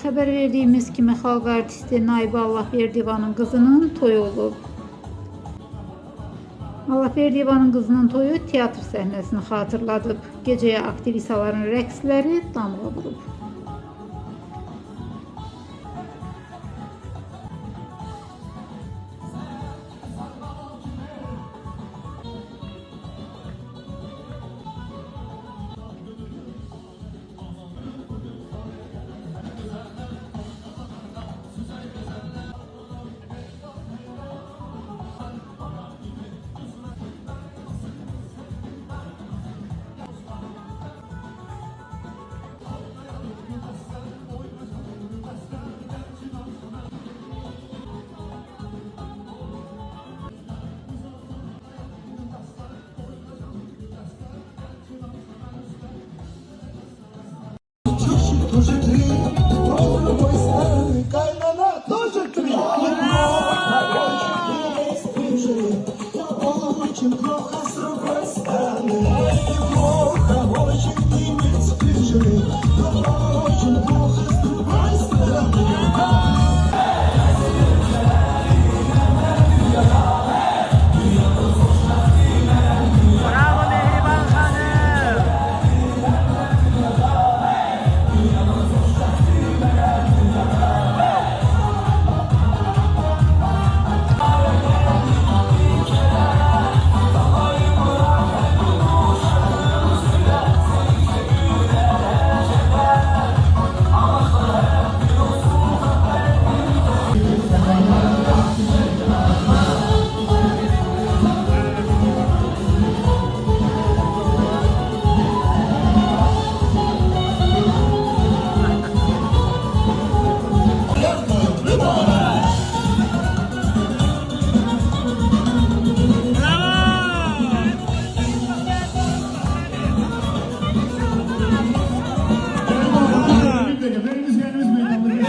Xəbər verdiyimiz kimi xalq artisti Naibə Allahverdiyevanın qızının toyu olub. Allahverdiyevanın qızının toyu teatr səhnəsini xatırladıb. Gecəyə aktrisaların rəqsləri damğa vurub. Тоже ты, мой старый кайнана, тоже ты. Очень плохо с другой стороны. Плохо, очень иметь спеши. Очень плохо с другой стороны.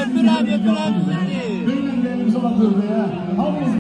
Hep beraber, hep beraber.